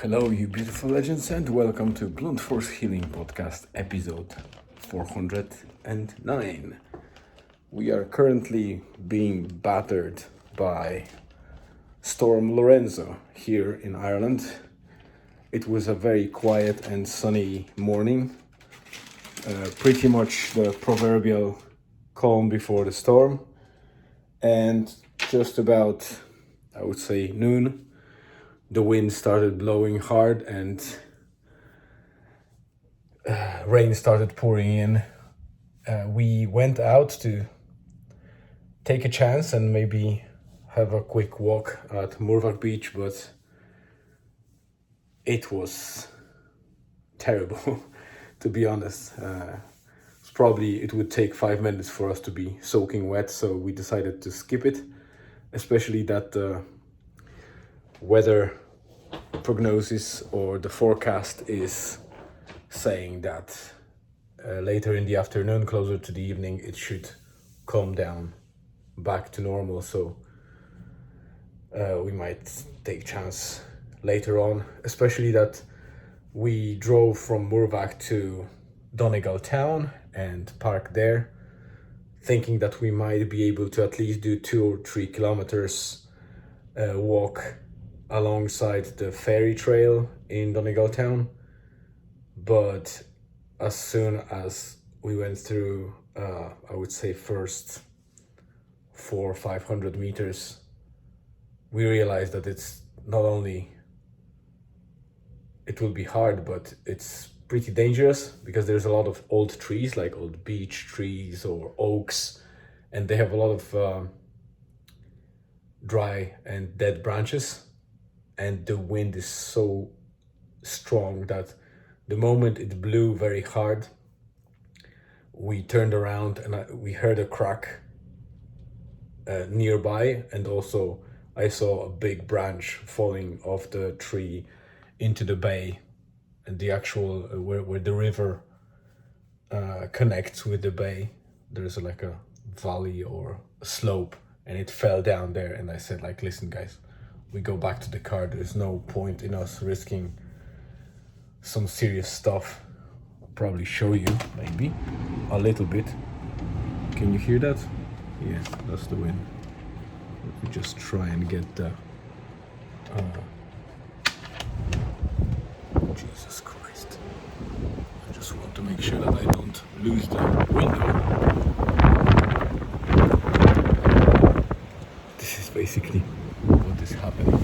Hello, you beautiful legends, and welcome to Blunt Force Healing Podcast, episode 409. We are currently being battered by Storm Lorenzo here in Ireland. It was a very quiet and sunny morning, pretty much the proverbial calm before the storm, and just about, I would say, noon, the wind started blowing hard and rain started pouring in. We went out to take a chance and maybe have a quick walk at Murvak Beach, but it was terrible, to be honest. It would take 5 minutes for us to be soaking wet, so we decided to skip it, especially that weather prognosis or the forecast is saying that later in the afternoon, closer to the evening, it should calm down back to normal. So we might take chance later on, especially that we drove from Murvak to Donegal town and parked there, thinking that we might be able to at least do 2 or 3 kilometers walk alongside the ferry trail in Donegal town. But as soon as we went through, I would say first 400 or 500 meters, we realized that it's not only, it will be hard, but it's pretty dangerous because there's a lot of old trees, like old beech trees or oaks, and they have a lot of dry and dead branches. And the wind is so strong that the moment it blew very hard, we turned around and we heard a crack nearby, and also I saw a big branch falling off the tree into the bay, and the actual where the river connects with the bay, there's like a valley or a slope, and it fell down there. And I said, like, listen guys, we go back to the car. There's no point in us risking some serious stuff. I'll probably show you maybe a little bit. Can you hear that? Yeah, that's the wind. Let me just try and get the Jesus Christ. I just want to make sure that I don't lose the window. This is basically what is happening.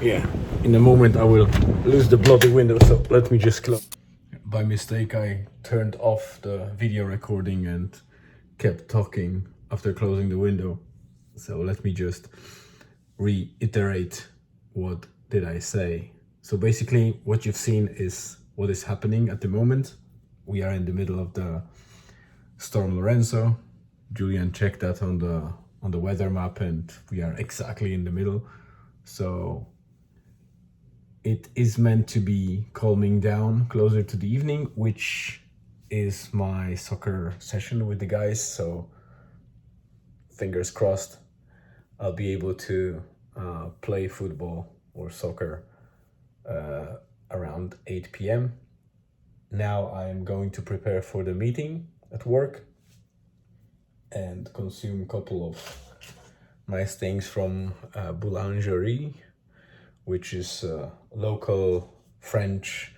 Yeah, in a moment I will lose the bloody window, so let me just close. By mistake I turned off the video recording and kept talking after closing the window. So let me just reiterate what did I say. So basically what you've seen is what is happening at the moment. We are in the middle of the Storm Lorenzo. Julian checked that on the weather map, and we are exactly in the middle. So it is meant to be calming down closer to the evening, which is my soccer session with the guys. So fingers crossed I'll be able to play football or soccer around 8 p.m. Now I'm going to prepare for the meeting at work and consume a couple of nice things from Boulangerie, which is a local French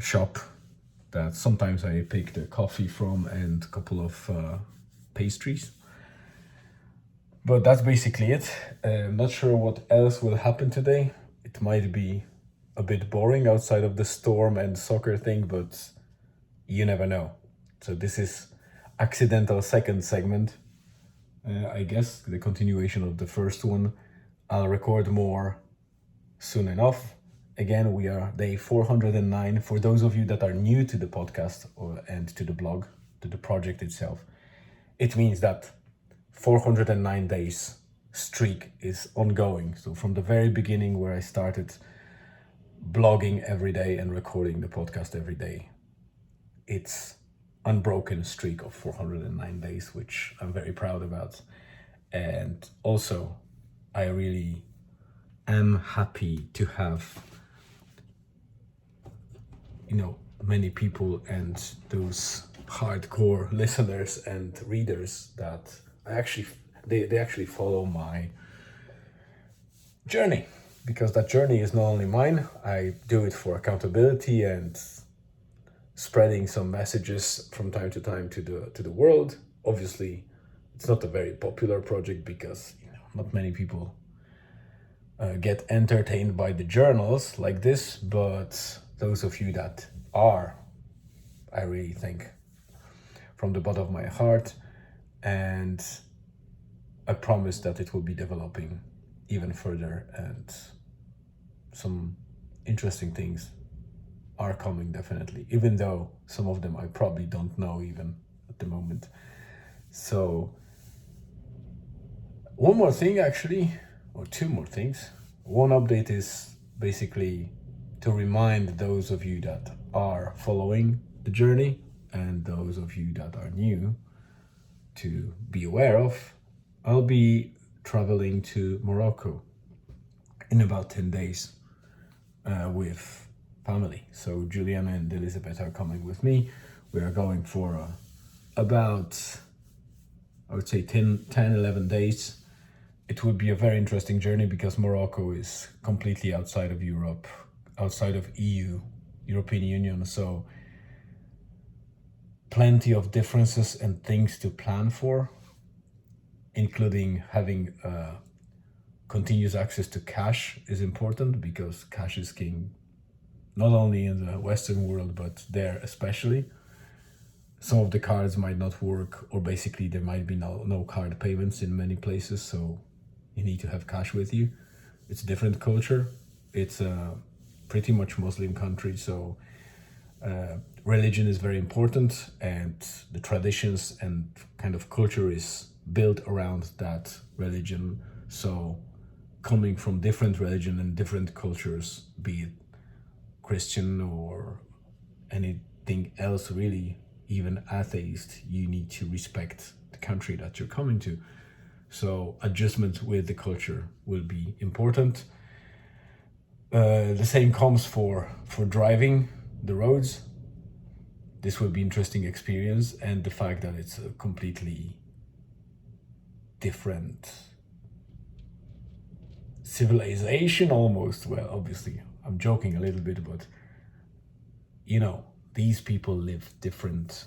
shop that sometimes I pick the coffee from, and a couple of pastries. But that's basically it. I'm not sure what else will happen today. It might be a bit boring outside of the storm and soccer thing, but you never know. So this is accidental second segment, I guess, the continuation of the first one. I'll record more soon enough. Again, we are day 409. For those of you that are new to the podcast and to the blog, to the project itself, it means that 409 days streak is ongoing. So from the very beginning, where I started blogging every day and recording the podcast every day, it's unbroken streak of 409 days, which I'm very proud about. And also, I really am happy to have, many people and those hardcore listeners and readers that they actually follow my journey, because that journey is not only mine. I do it for accountability and spreading some messages from time to time to the world. Obviously, it's not a very popular project because not many people get entertained by the journals like this, but those of you that are, I really thank from the bottom of my heart, and I promise that it will be developing even further, and some interesting things are coming definitely, even though some of them I probably don't know even at the moment. So one more thing actually, or two more things. One update is basically to remind those of you that are following the journey and those of you that are new to be aware of. I'll be traveling to Morocco in about 10 days with family. So Juliana and Elizabeth are coming with me. We are going for about, I would say 10, 11 days. It would be a very interesting journey because Morocco is completely outside of Europe, outside of EU, European Union. So plenty of differences and things to plan for, including having continuous access to cash is important, because cash is king, not only in the Western world, but there especially. Some of the cards might not work, or basically there might be no card payments in many places, so you need to have cash with you. It's a different culture. It's a pretty much Muslim country, so religion is very important, and the traditions and kind of culture is built around that religion. So coming from different religion and different cultures, be it Christian or anything else really, even atheist, you need to respect the country that you're coming to. So adjustment with the culture will be important. The same comes for driving the roads. This will be interesting experience, and the fact that it's a completely different civilization almost. Well, obviously I'm joking a little bit, but these people live different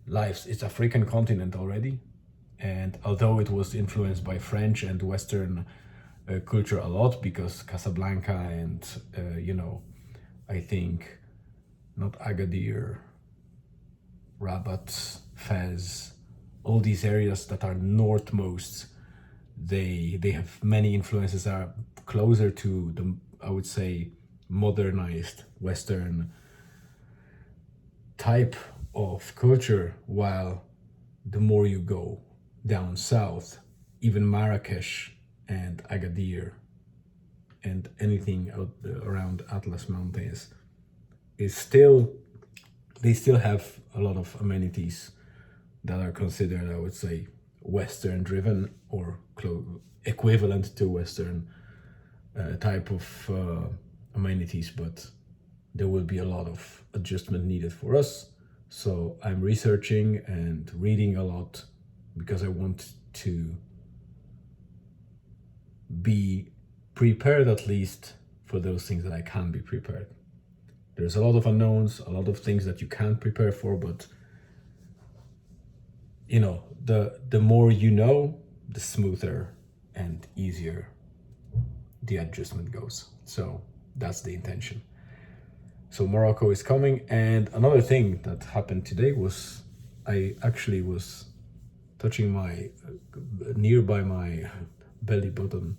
lives. It's African continent already, and although it was influenced by French and Western culture a lot, because Casablanca and I think not Agadir, Rabat, Fez, all these areas that are northmost, they have many influences, are closer to the, I would say, modernized Western type of culture, while the more you go down south, even Marrakesh and Agadir and anything out around Atlas Mountains is they still have a lot of amenities that are considered, I would say, Western driven, or equivalent to Western type of amenities, but there will be a lot of adjustment needed for us. So I'm researching and reading a lot because I want to be prepared, at least for those things that I can be prepared. There's a lot of unknowns, a lot of things that you can't prepare for, but the more you know, the smoother and easier the adjustment goes. So that's the intention. So Morocco is coming. And another thing that happened today was I actually was touching my nearby my belly button,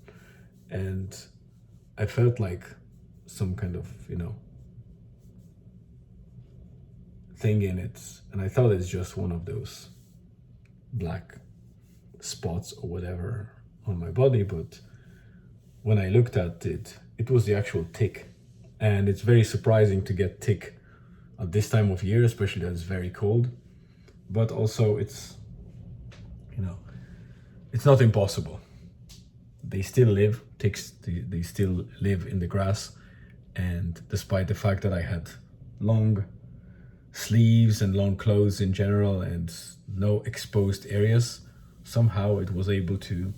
and I felt like some kind of thing in it, and I thought it's just one of those black spots or whatever on my body, but when I looked at it, it was the actual tick. And it's very surprising to get tick at this time of year, especially that it's very cold. But also it's, it's not impossible. They still live, ticks, they still live in the grass. And despite the fact that I had long sleeves and long clothes in general and no exposed areas, somehow it was able to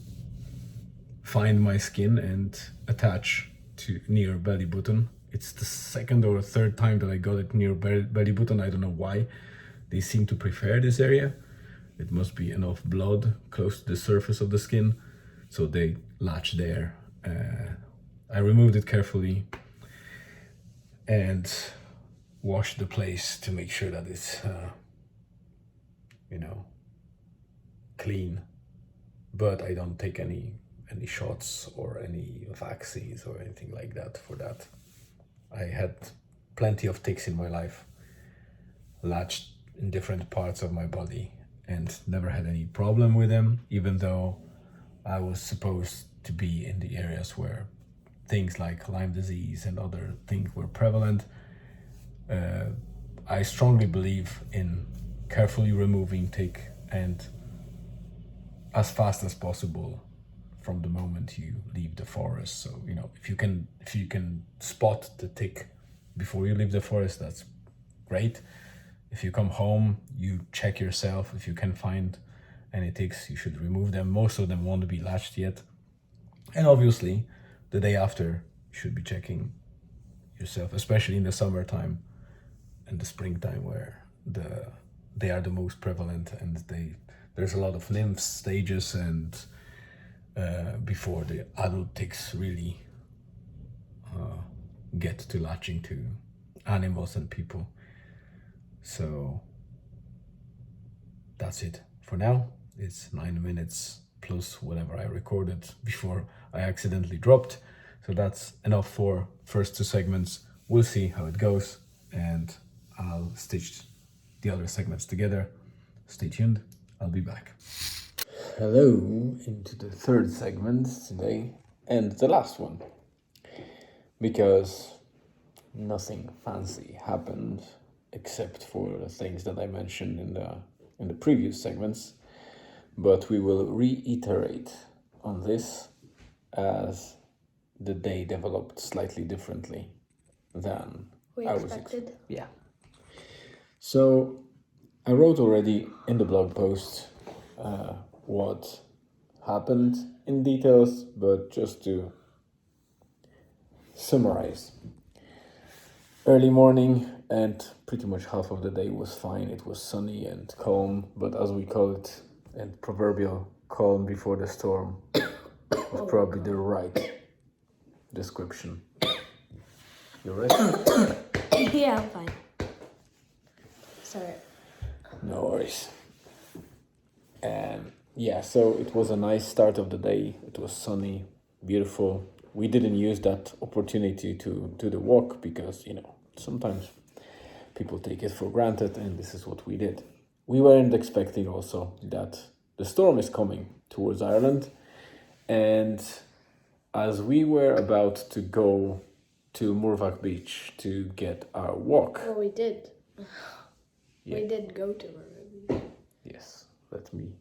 find my skin and attach to near belly button. It's the second or third time that I got it near belly button. I don't know why. They seem to prefer this area. It must be enough blood close to the surface of the skin, so they latch there. I removed it carefully and washed the place to make sure that it's, clean. But I don't take any shots or any vaccines or anything like that for that. I had plenty of ticks in my life, latched in different parts of my body, and never had any problem with them, even though I was supposed to be in the areas where things like Lyme disease and other things were prevalent. I strongly believe in carefully removing tick and as fast as possible from the moment you leave the forest. So, if you can spot the tick before you leave the forest, that's great. If you come home, you check yourself. If you can find any ticks, you should remove them. Most of them won't be latched yet. And obviously, the day after, you should be checking yourself, especially in the summertime and the springtime, where they are the most prevalent, and there's a lot of nymph stages and before the adult ticks really get to latching to animals and people. So that's it for now. It's 9 minutes plus whatever I recorded before I accidentally dropped. So that's enough for first 2 segments. We'll see how it goes, and I'll stitch the other segments together. Stay tuned. I'll be back. Hello, into the 3rd segment today, and the last one, because nothing fancy happened except for the things that I mentioned in the previous segments, but we will reiterate on this as the day developed slightly differently than we expected. Yeah. So I wrote already in the blog post what happened in details, but just to summarize. Early morning and pretty much half of the day was fine. It was sunny and calm, but as we call it, and proverbial calm before the storm was probably the right description. You ready? Yeah, I'm fine. Sorry. No worries. And yeah, so it was a nice start of the day. It was sunny, beautiful. We didn't use that opportunity to do the walk because, sometimes people take it for granted, and this is what we did. We weren't expecting also that the storm is coming towards Ireland, and as we were about to go to Murvagh Beach to get our walk. Well, we did. Yeah. We did go to Murvagh Beach. Yes, let me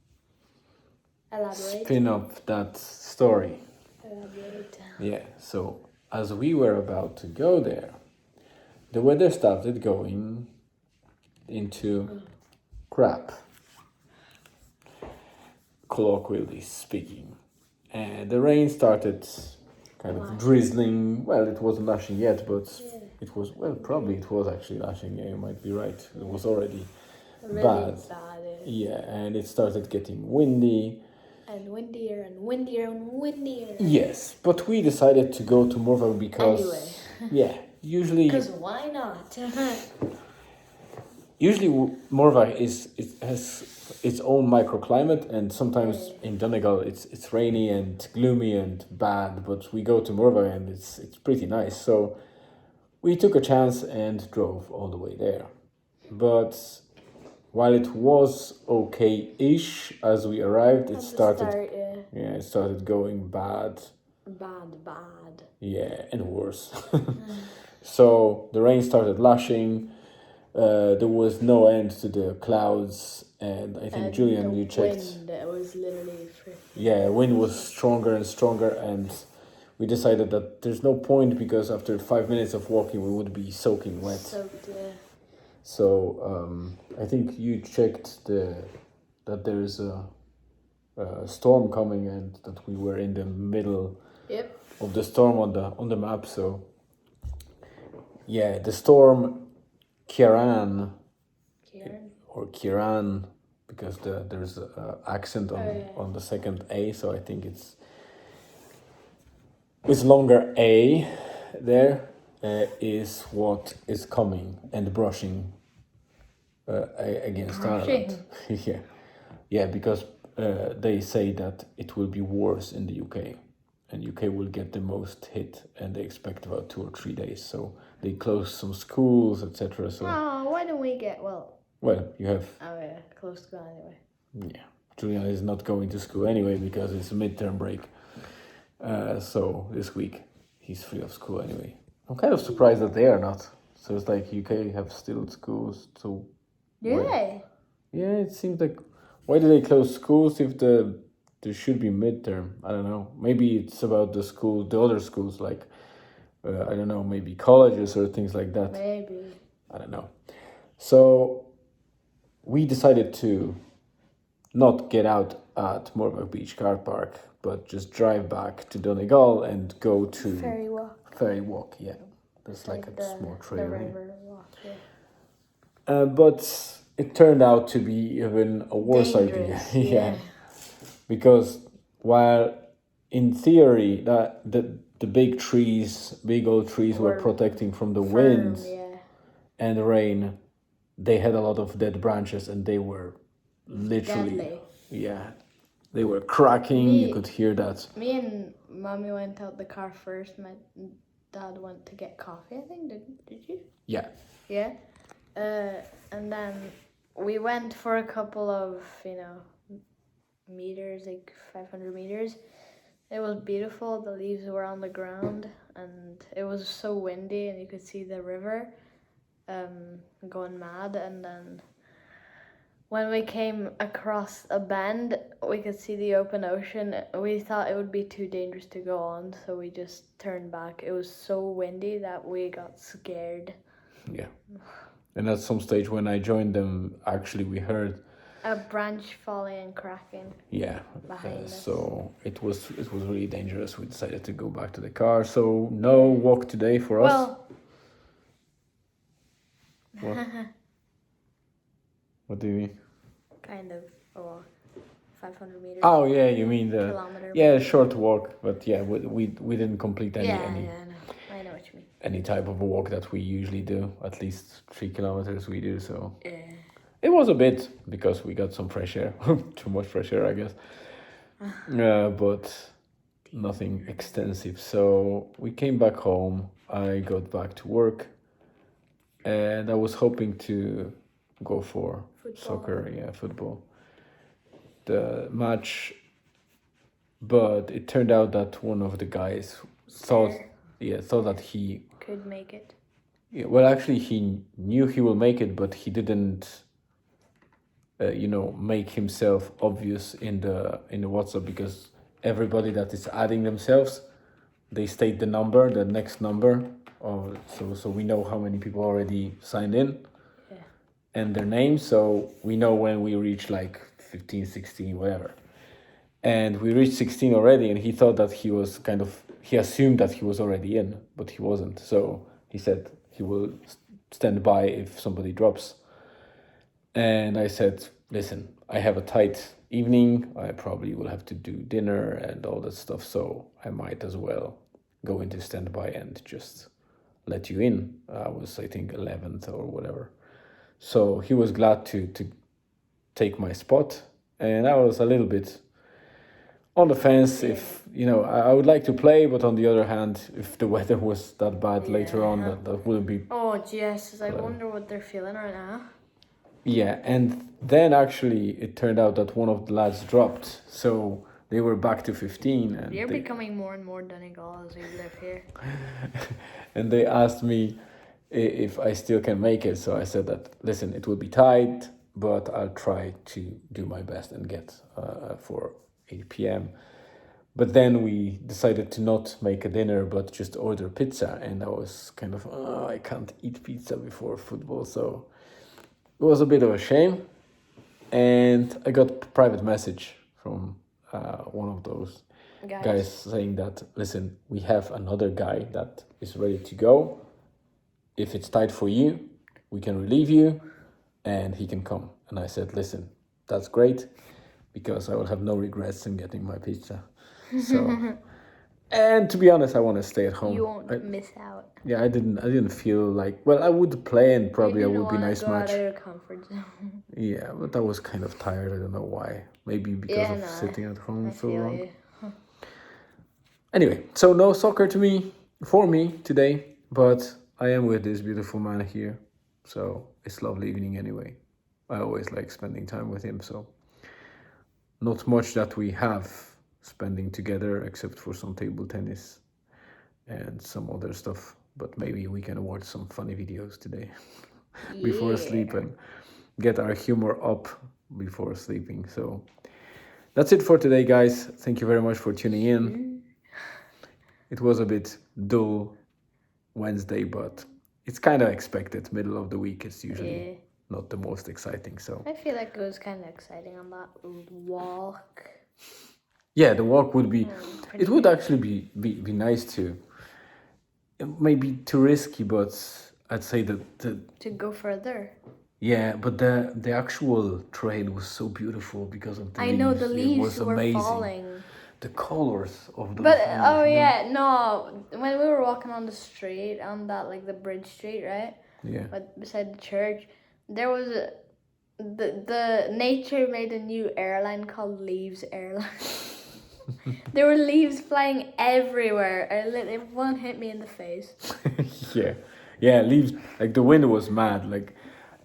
Elaborate. spin up that story. Elaborate. Yeah, so as we were about to go there, the weather started going into crap, colloquially speaking. And the rain started kind of drizzling. Well, it wasn't lashing yet, but it was, probably it was actually lashing. Yeah, you might be right. It was already really bad. Yeah, and it started getting windy. And windier and windier and windier. Yes, but we decided to go to Murvagh because... Anyway. Usually... Because why not? Usually Murvagh has its own microclimate, and sometimes in Donegal it's rainy and gloomy and bad, but we go to Murvagh and it's pretty nice. So we took a chance and drove all the way there. But while it was okay-ish as we arrived, it started going bad. Bad. Yeah, and worse. So the rain started lashing. there was no end to the clouds, and I think And Julian, the you checked. wind, it was literally Yeah, wind was stronger and stronger, and we decided that there's no point because after 5 minutes of walking, we would be soaking wet. soaked, yeah. So I think you checked that there's a storm coming, and that we were in the middle Yep. of the storm on the map. So yeah, the storm Ciaran or Ciaran, because there's a accent on the second A, so I think it's with longer A there, is what is coming and brushing against Ireland. Yeah, because they say that it will be worse in the UK, and UK will get the most hit, and they expect about 2 or 3 days. So they close some schools, etc. So why don't we get well, you have close to that anyway. yeah. Julian is not going to school anyway because it's a midterm break. So this week he's free of school anyway. I'm kind of surprised that they are not. So it's like UK have still schools. So Yeah. yeah, it seems like why do they close schools if there should be midterm? I don't know. Maybe it's about the other schools, like I don't know, maybe colleges or things like that. Maybe. I don't know. So we decided to not get out at Mormac Beach car park, but just drive back to Donegal and go to Ferry Walk. Yeah, that's like a small trail. The river walk, yeah. But it turned out to be even a worse idea. Yeah, because while in theory that the big old trees were protecting from the wind and the rain, they had a lot of dead branches, and they were literally deadly. Yeah, they were cracking. You could hear that. Me and Mommy went out the car first. My dad went to get coffee, I think. Did you? Yeah. Yeah. And then we went for a couple of, meters, like 500 meters. It was beautiful. The leaves were on the ground, and it was so windy, and you could see the river going mad. And then when we came across a bend, we could see the open ocean. We thought it would be too dangerous to go on, so we just turned back. It was so windy that we got scared. Yeah. And at some stage when I joined them, actually we heard a branch falling and cracking. Yeah. Behind us. So it was really dangerous. We decided to go back to the car. So no walk today for us. Well, What do you mean? Kind of a walk, 500 meters. Oh yeah, you mean the kilometer. Short walk, but yeah, we didn't complete any I know what you mean. Any type of a walk that we usually do. At least 3 kilometers we do. So yeah. It was a bit because we got some fresh air, too much fresh air, I guess. But nothing extensive. So we came back home. I got back to work, and I was hoping to go for football, the match, but it turned out that one of the guys thought that he could make it. Yeah, well, actually, he knew he will make it, but he didn't, make himself obvious in the WhatsApp, because everybody that is adding themselves, they state the next number, so we know how many people already signed in. And their names, so we know when we reach like 15, 16, whatever. And we reached 16 already, and he thought that he assumed that he was already in, but he wasn't. So he said he will stand by if somebody drops. And I said, listen, I have a tight evening. I probably will have to do dinner and all that stuff, so I might as well go into standby and just let you in. I was, I think, 11th or whatever. So he was glad to take my spot, and I was a little bit on the fence. If I would like to play, but on the other hand, if the weather was that bad later on, that wouldn't be. Oh Jesus! I wonder what they're feeling right now. Yeah, and then actually it turned out that one of the lads dropped, so they were back to 15. And you're becoming more and more Donegal as we live here. And they asked me if I still can make it. So I said that, listen, it will be tight, but I'll try to do my best and get for 8 p.m. But then we decided to not make a dinner, but just order pizza. And I was kind of, oh, I can't eat pizza before football. So it was a bit of a shame. And I got a private message from one of those guys saying that, listen, we have another guy that is ready to go. If it's tight for you, we can relieve you and he can come. And I said, listen, that's great because I will have no regrets in getting my pizza. So, and to be honest, I want to stay at home. You won't miss out. Yeah, I didn't feel like, well, I would play and probably I would be nice match. Out of your comfort zone. Yeah, but I was kind of tired. I don't know why. Maybe because of sitting at home so long. Anyway, so no soccer for me today, but I am with this beautiful man here. So it's lovely evening anyway. I always like spending time with him, so not much that we have spending together except for some table tennis and some other stuff. But maybe we can watch some funny videos today before sleep and get our humor up before sleeping. So that's it for today, guys. Thank you very much for tuning in. It was a bit dull Wednesday, but it's kind of expected. Middle of the week is usually not the most exciting. So I feel like it was kind of exciting on that walk. Yeah, the walk would be. It would actually be nice to. Maybe too risky, but I'd say that to go further. Yeah, but the actual trail was so beautiful because of the leaves. I know the leaves it was were amazing. falling. The colors of the But when we were walking on the street, on that like the bridge street, right? Yeah. But beside the church, there was the nature made a new airline called Leaves Airline. There were leaves flying everywhere. One hit me in the face. yeah, leaves. Like the wind was mad. Like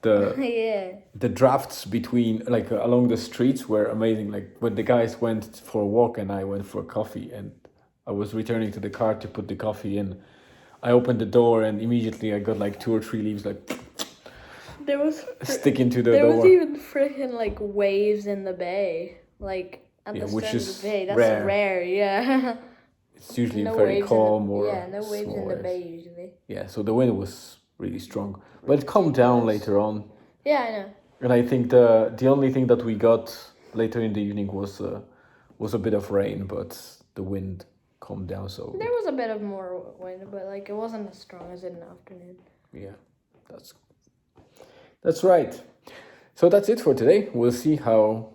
the drafts between along the streets were amazing. Like when the guys went for a walk and I went for a coffee, and I was returning to the car to put the coffee in. I opened the door and immediately I got like 2 or 3 leaves there was sticking to the door. There was even freaking like waves in the bay, like at the which start is of the bay. That's rare. Yeah. It's usually very calm no waves in the bay usually. Yeah, so the wind was really strong, but it calmed down later on. Yeah, I know. And I think the only thing that we got later in the evening was a bit of rain, but the wind calmed down. So there was a bit of more wind, but like it wasn't as strong as in the afternoon. Yeah, that's right. So that's it for today. We'll see how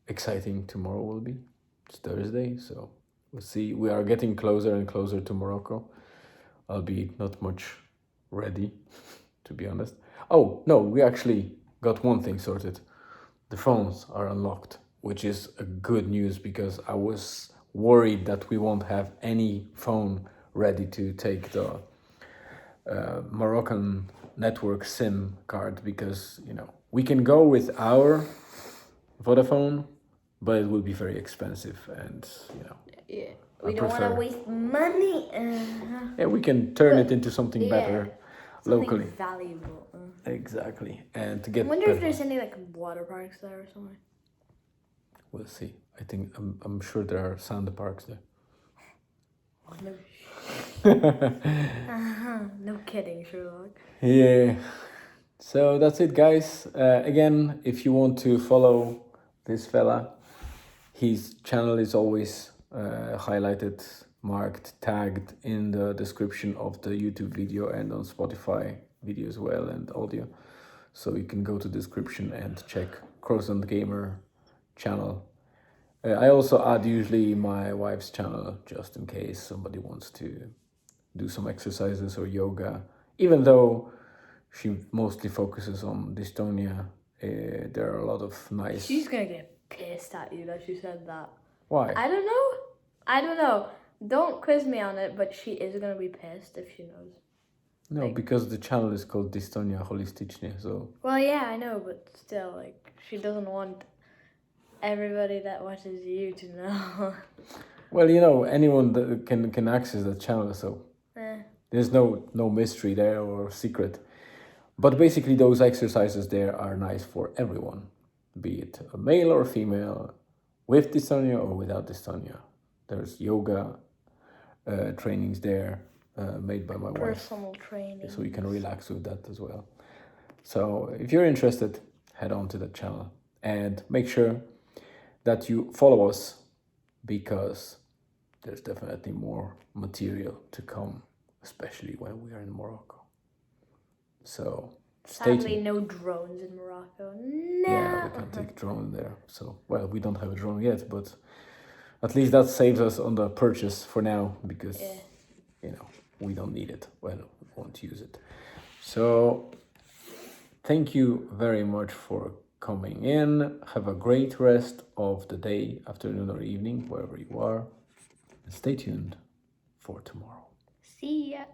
exciting tomorrow will be. It's Thursday, so we'll see. We are getting closer and closer to Morocco. I'll be not much ready, to be honest. Oh, no, we actually got one thing sorted. The phones are unlocked, which is a good news because I was worried that we won't have any phone ready to take the Moroccan network SIM card because, we can go with our Vodafone, but it will be very expensive and, Yeah, we don't want to waste money. Yeah, we can turn it into something better locally. Valuable. Exactly. And to get I wonder if there's any like water parks there or something. We'll see. I think I'm sure there are sand parks there. No kidding, Sherlock. Yeah. So that's it, guys. Again, if you want to follow this fella, his channel is always highlighted, marked, tagged in the description of the YouTube video and on Spotify video as well and audio. So you can go to the description and check Croissant Gamer channel. I also add usually my wife's channel just in case somebody wants to do some exercises or yoga. Even though she mostly focuses on dystonia, there are a lot of nice... She's gonna get pissed at you that she said that. Why? I don't know. Don't quiz me on it, but she is gonna be pissed if she knows. No, because the channel is called Dystonia Holistycznie, so... Well, yeah, I know, but still, like, she doesn't want everybody that watches you to know. Well, anyone that can access that channel, so... There's no mystery there or secret. But basically those exercises there are nice for everyone, be it a male or female, with dystonia or without dystonia. There's yoga trainings there made by my wife. Personal training. So you can relax with that as well. So if you're interested, head on to the channel and make sure that you follow us, because there's definitely more material to come, especially when we are in Morocco. So stay Sadly, tuned. no drones in Morocco. No. Yeah, we can't take drone there. So, well, we don't have a drone yet, but at least that saves us on the purchase for now, because, you know, we don't need it. Well, we won't use it. So thank you very much for coming in. Have a great rest of the day, afternoon or evening, wherever you are. And stay tuned for tomorrow. See ya.